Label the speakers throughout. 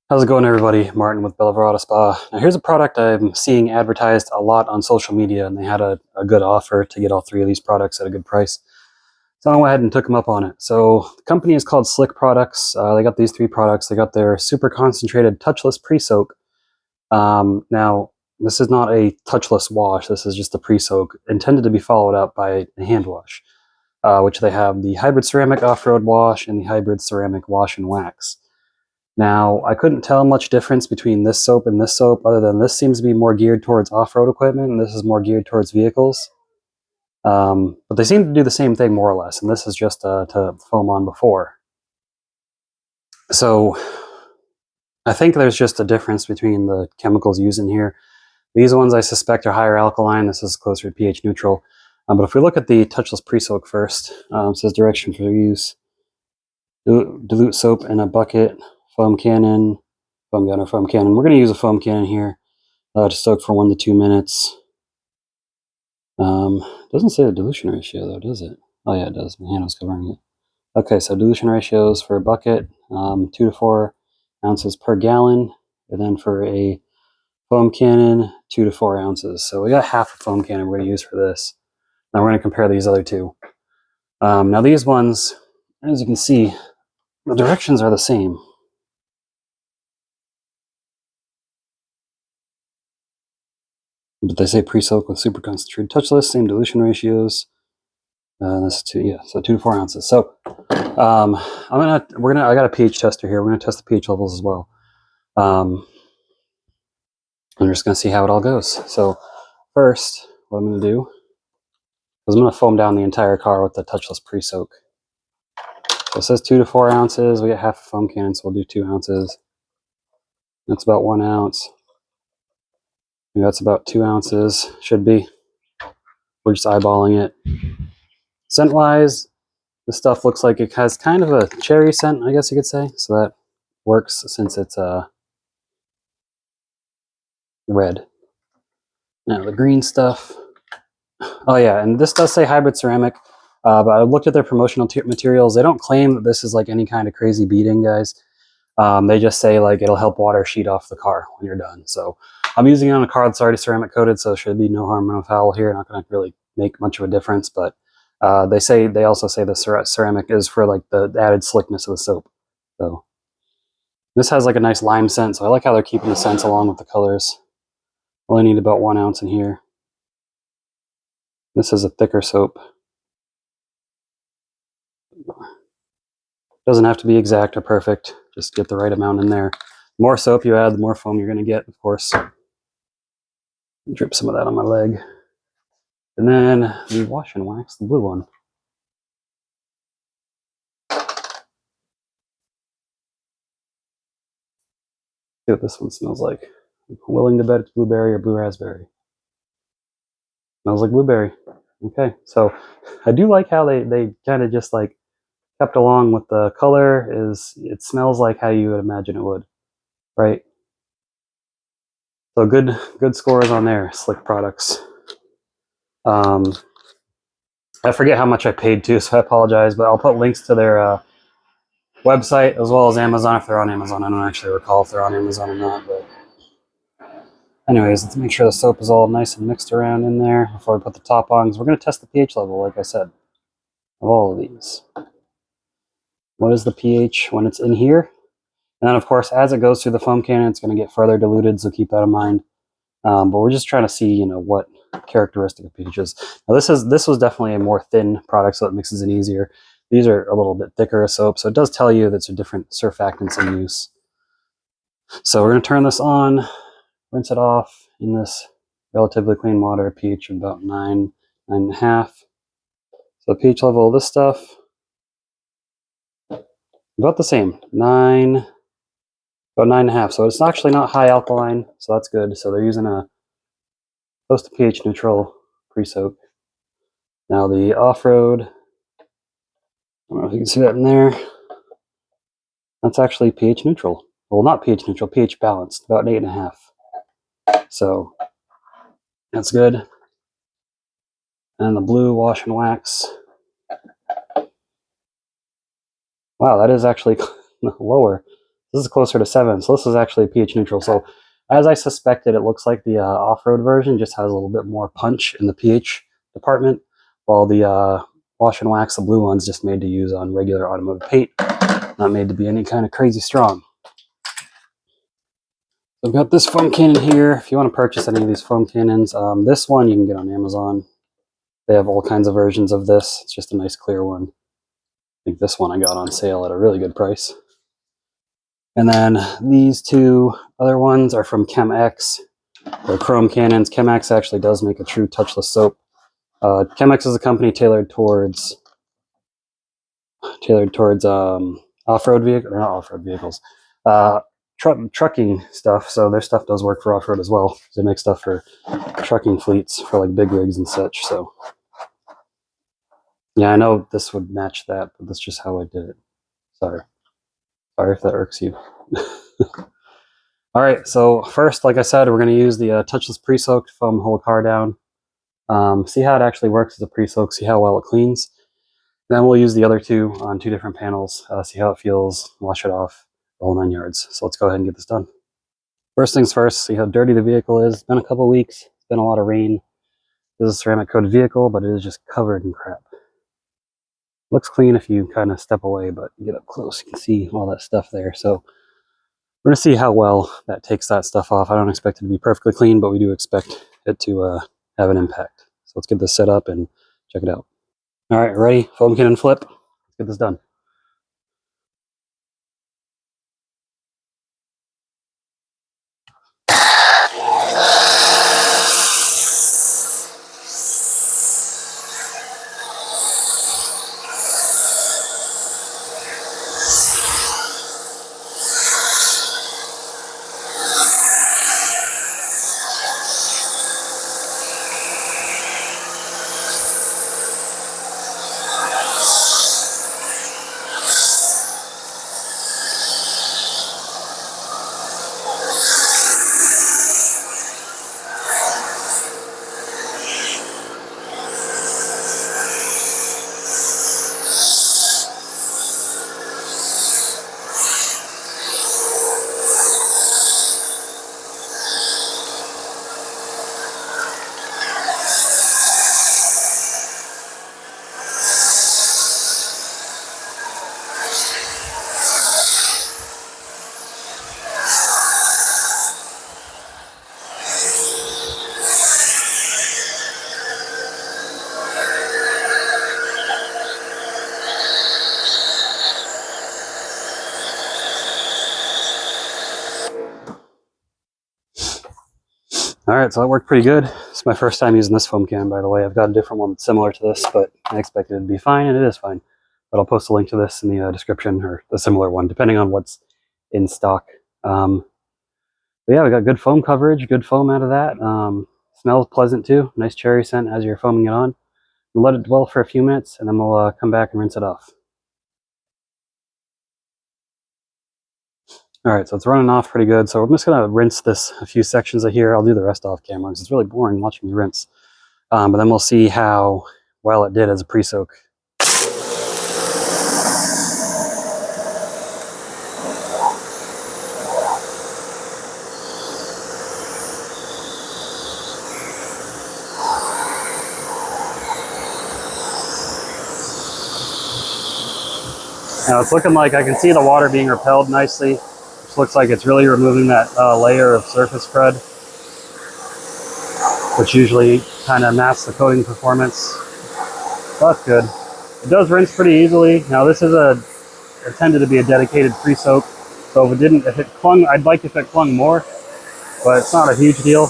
Speaker 1: How's it going, everybody? Martin with Bella Spa. Now, here's a product I'm seeing advertised a lot on social media, and they had a good offer to get all three of these products at a good price. So I went ahead and took them up on it. So the company is called Slick Products. They got these three products. They got their super concentrated touchless pre-soak. Now, this is not a touchless wash. This is just a pre-soak intended to be followed up by a hand wash, which they have the hybrid ceramic off-road wash and the hybrid ceramic wash and wax. Now, I couldn't tell much difference between this soap and this soap, other than this seems to be more geared towards off-road equipment, and this is more geared towards vehicles. But they seem to do the same thing more or less, and this is just to foam on before. So I think there's just a difference between the chemicals used in here. These ones I suspect are higher alkaline. This is closer to pH neutral. But if we look at the touchless pre-soak first, it says direction for use. Dilute soap in a bucket. Foam cannon, foam gun or foam cannon. We're going to use a foam cannon here to soak for 1 to 2 minutes. Doesn't say the dilution ratio though, does it? Oh yeah, it does. My hand was covering it. Okay, so dilution ratios for a bucket, 2 to 4 ounces per gallon, and then for a foam cannon, 2 to 4 ounces. So we got half a foam cannon we're going to use for this. Now we're going to compare these other two. Now these ones, as you can see, the directions are the same. But they say pre-soak with super concentrated touchless, same dilution ratios. That's 2 to 4 ounces. So I got a pH tester here. We're gonna test the pH levels as well. I'm just gonna see how it all goes. So first, what I'm gonna do is I'm gonna foam down the entire car with the touchless pre-soak. So it says 2 to 4 ounces. We got half a foam cannon, so we'll do 2 ounces. That's about 1 ounce. And that's about 2 ounces, should be. We're just eyeballing it. Scent-wise, this stuff looks like it has kind of a cherry scent, I guess you could say. So that works since it's red. Now the green stuff. Oh yeah, and this does say hybrid ceramic, but I looked at their promotional materials. They don't claim that this is like any kind of crazy beading, guys. They just say like it'll help water sheet off the car when you're done. So I'm using it on a car that's already ceramic coated, so there should be no harm, no foul here. Not going to really make much of a difference, but they also say the ceramic is for like the added slickness of the soap. So this has like a nice lime scent, so I like how they're keeping the scents along with the colors. Only need about 1 ounce in here. This is a thicker soap. Doesn't have to be exact or perfect. Just get the right amount in there. The more soap you add, the more foam you're going to get, of course. Drip some of that on my leg. And then the wash and wax, the blue one. See what this one smells like. I'm willing to bet it's blueberry or blue raspberry. Smells like blueberry. Okay, so I do like how they kind of just like kept along with the color. It smells like how you would imagine it would, right? So good scores on there, Slick Products. I forget how much I paid too, so I apologize, but I'll put links to their website as well as Amazon if they're on Amazon. I don't actually recall if they're on Amazon or not, but anyways, let's make sure the soap is all nice and mixed around in there before we put the top on, because we're going to test the pH level, like I said, of all of these. What is the pH when it's in here? And then, of course, as it goes through the foam cannon, it's going to get further diluted, so keep that in mind. But we're just trying to see, what characteristic of pH is. Now, this was definitely a more thin product, so it mixes in easier. These are a little bit thicker of soap, so it does tell you that it's a different surfactants in use. So we're going to turn this on, rinse it off in this relatively clean water, pH of about 9, 9.5. So the pH level of this stuff, about the same, about 9.5. So it's actually not high alkaline, so that's good. So they're using a close to pH neutral pre-soak. Now the off-road, I don't know if you can see that in there. That's actually pH neutral. Well, not pH neutral, pH balanced, about 8.5. So that's good. And the blue wash and wax. Wow, that is actually lower. This is closer to 7, so this is actually pH neutral. So as I suspected, it looks like the off-road version just has a little bit more punch in the pH department, while the wash and wax, the blue one's just made to use on regular automotive paint, not made to be any kind of crazy strong. I've got this foam cannon here. If you want to purchase any of these foam cannons, this one you can get on Amazon. They have all kinds of versions of this. It's just a nice clear one. I think this one I got on sale at a really good price. And then these two other ones are from ChemX. They're chrome cannons. ChemX actually does make a true touchless soap. ChemX is a company tailored towards off-road vehicles, or not off-road vehicles, trucking stuff. So their stuff does work for off-road as well. They make stuff for trucking fleets for like big rigs and such. So yeah, I know this would match that, but that's just how I did it. Sorry if that irks you. All right, so first, like I said, we're going to use the touchless pre-soak to foam the whole car down. See how it actually works as a pre-soak, see how well it cleans. Then we'll use the other two on two different panels, see how it feels, wash it off, all 9 yards. So let's go ahead and get this done. First things first, see how dirty the vehicle is. It's been a couple weeks, it's been a lot of rain. This is a ceramic coated vehicle, but it is just covered in crap. Looks clean if you kind of step away, but you get up close, you can see all that stuff there. So we're going to see how well that takes that stuff off. I don't expect it to be perfectly clean, but we do expect it to have an impact. So let's get this set up and check it out. All right, ready? Foam cannon flip. Let's get this done. All right, so that worked pretty good. It's my first time using this foam can, by the way. I've got a different one similar to this, but I expected it to be fine, and it is fine. But I'll post a link to this in the description, or the similar one, depending on what's in stock. But yeah, we got good foam coverage, good foam out of that. Smells pleasant too. Nice cherry scent as you're foaming it on. We'll let it dwell for a few minutes, and then we'll come back and rinse it off. All right, so it's running off pretty good. So I'm just gonna rinse this a few sections of here. I'll do the rest off camera because it's really boring watching you rinse. But then we'll see how well it did as a pre-soak. Now it's looking like I can see the water being repelled nicely, which looks like it's really removing that layer of surface crud, which usually kind of masks the coating performance. So that's good. It does rinse pretty easily. Now this is intended to be a dedicated pre-soak, so if it clung, I'd like if it clung more, but it's not a huge deal.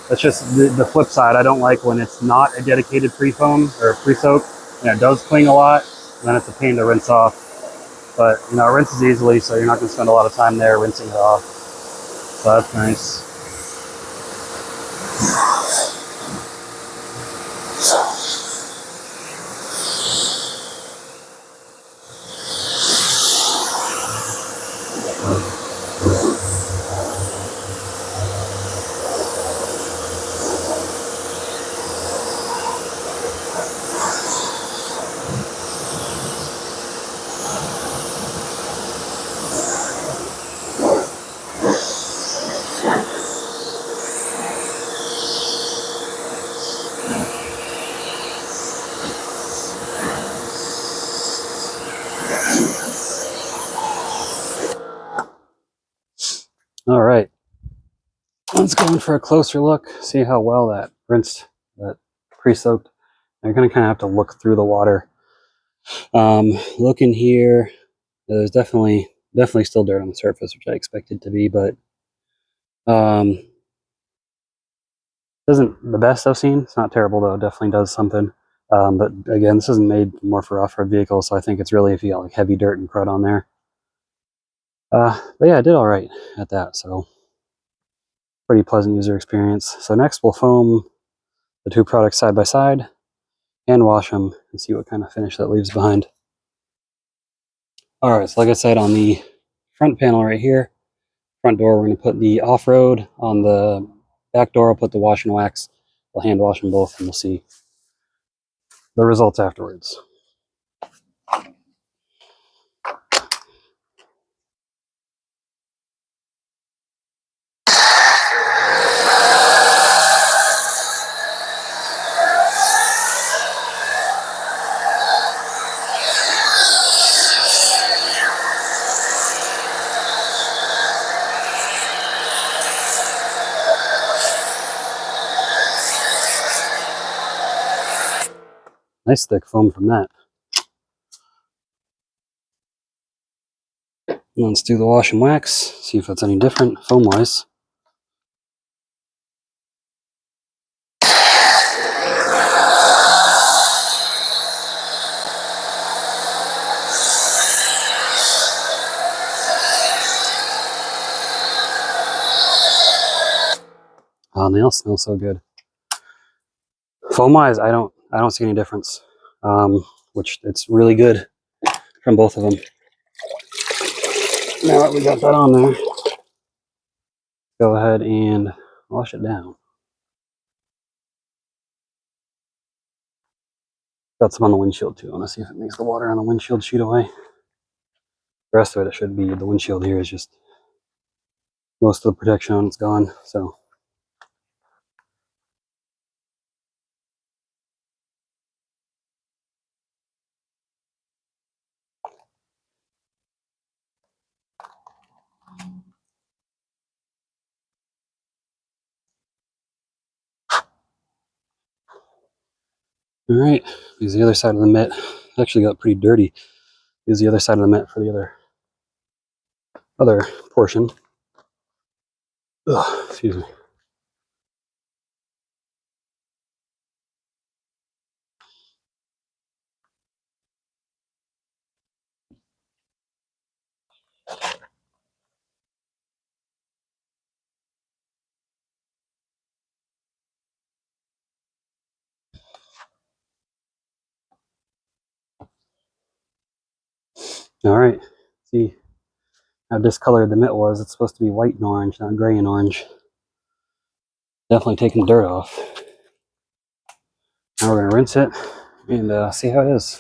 Speaker 1: That's just the flip side. I don't like when it's not a dedicated pre-foam or pre-soak, and it does cling a lot, and then it's a pain to rinse off. But you know, it rinses easily, so you're not going to spend a lot of time there rinsing it off. So that's nice. All right, let's go in for a closer look, see how well that rinsed, that pre-soaked. You're going to kind of have to look through the water. Look in here. There's definitely still dirt on the surface, which I expected to be, but isn't the best I've seen. It's not terrible though. It definitely does something. But again, this isn't made more for off-road vehicles, so I think it's really if you got like heavy dirt and crud on there. But yeah, I did all right at that, so pretty pleasant user experience. So next we'll foam the two products side by side and wash them and see what kind of finish that leaves behind. All right, so like I said, on the front panel right here, front door, we're going to put the off-road. On the back door, I'll put the wash and wax. We'll hand wash them both and we'll see the results afterwards. Nice thick foam from that. Let's do the wash and wax, see if it's any different foam-wise. Oh, nails smell so good. Foam-wise, I don't see any difference, which it's really good from both of them. Now that we got that on there, go ahead and wash it down. Got some on the windshield too. I want to see if it makes the water on the windshield shoot away. The rest of it should be, the windshield here is just, most of the protection on it's gone, so. All right, here's the other side of the mitt. It actually got pretty dirty. Here's the other side of the mitt for the other portion. Ugh, excuse me. All right, see how discolored the mitt was. It's supposed to be white and orange, not gray and orange. Definitely taking the dirt off. Now we're gonna rinse it and see how it is.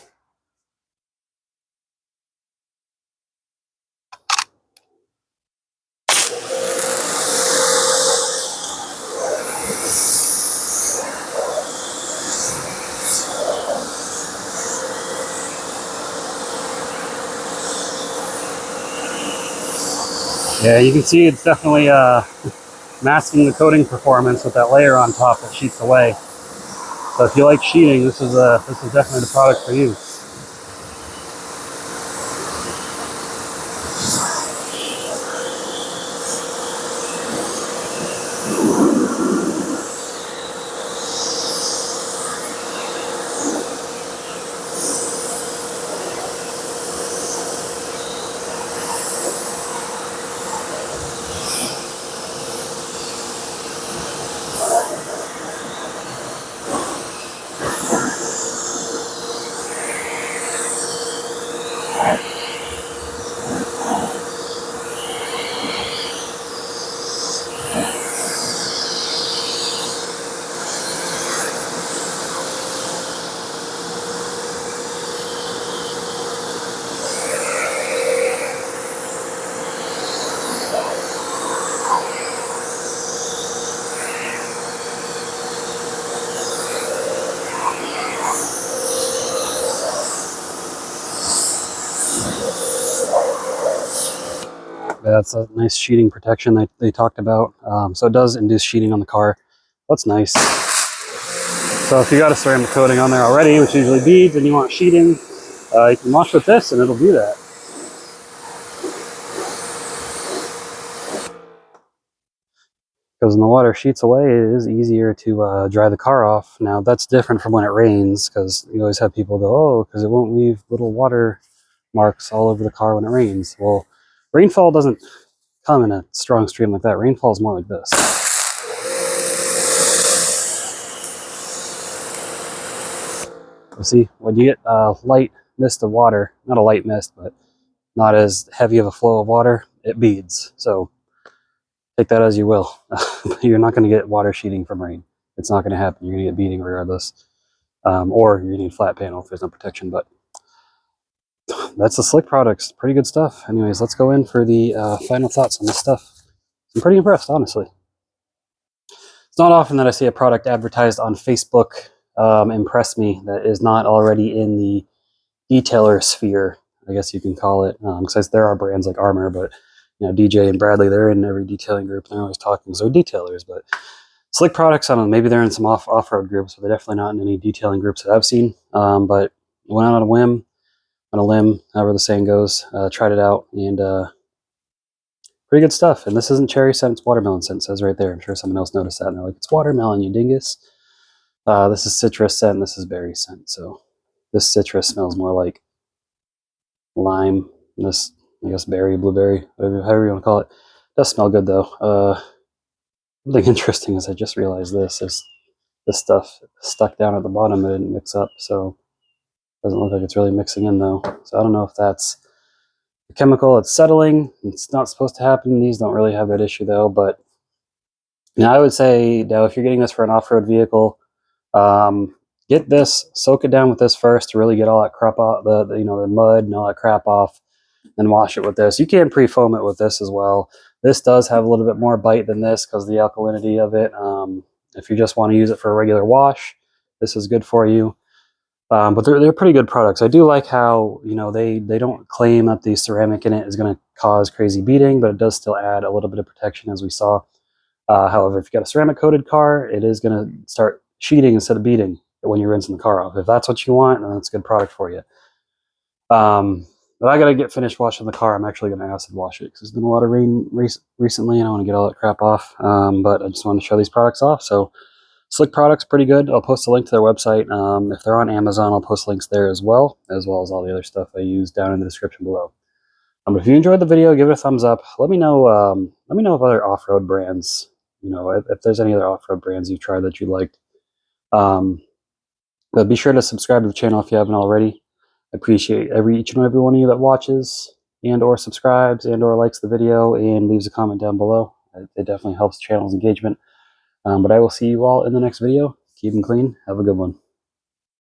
Speaker 1: Yeah, you can see it's definitely masking the coating performance with that layer on top that sheets away. So if you like sheeting, this is definitely the product for you. That's a nice sheeting protection that they talked about. So it does induce sheeting on the car. That's nice. So if you got a ceramic coating on there already, which usually beads, and you want sheeting, you can wash with this and it'll do that. Because when the water sheets away, it is easier to dry the car off. Now that's different from when it rains, because you always have people go, oh, because it won't leave little water marks all over the car when it rains. Well, rainfall doesn't come in a strong stream like that. Rainfall is more like this. See, when you get a light mist of water, not a light mist, but not as heavy of a flow of water, it beads. So take that as you will. You're not going to get water sheeting from rain. It's not going to happen. You're going to get beading regardless. Or you're going to need flat panel if there's no protection. But that's the Slick products. Pretty good stuff. Anyways, let's go in for the final thoughts on this stuff. I'm pretty impressed, honestly. It's not often that I see a product advertised on Facebook impress me that is not already in the detailer sphere, I guess you can call it. Because there are brands like Armor, but you know, DJ and Bradley, they're in every detailing group. They're always talking, so detailers. But Slick products, I don't know, maybe they're in some off-road groups, but they're definitely not in any detailing groups that I've seen. But went out on a whim, on a limb, however the saying goes, tried it out, and pretty good stuff. And this isn't cherry scent, it's watermelon scent. It says right there. I'm sure someone else noticed that, and they're like, it's watermelon, you dingus. This is citrus scent, and this is berry scent. So this citrus smells more like lime. This, I guess, berry, blueberry, whatever, however you want to call it. Does smell good though. Something interesting is I just realized this stuff stuck down at the bottom. It didn't mix up, so it doesn't look like it's really mixing in though. So I don't know if that's the chemical. It's settling. It's not supposed to happen. These don't really have that issue though. But you know, I would say now if you're getting this for an off-road vehicle, get this, soak it down with this first to really get all that crap off, the mud and all that crap off. Then wash it with this. You can pre-foam it with this as well. This does have a little bit more bite than this because of the alkalinity of it. If you just want to use it for a regular wash, this is good for you. But they're pretty good products. I do like how, you know, they don't claim that the ceramic in it is going to cause crazy beading, but it does still add a little bit of protection, as we saw. However, if you got a ceramic coated car, it is going to start sheeting instead of beading when you're rinsing the car off. If that's what you want, then that's a good product for you. But I got to get finished washing the car. I'm actually going to acid wash it because there's been a lot of rain recently and I want to get all that crap off. But I just want to show these products off. So Slick products, pretty good. I'll post a link to their website. If they're on Amazon, I'll post links there as well as all the other stuff I use down in the description below. But if you enjoyed the video, give it a thumbs up. Let me know if other off-road brands, you know, if there's any other off-road brands you've tried that you liked. But be sure to subscribe to the channel if you haven't already. I appreciate each and every one of you that watches and or subscribes and or likes the video and leaves a comment down below. It definitely helps the channel's engagement. But I will see you all in the next video. Keep them clean. Have a good one.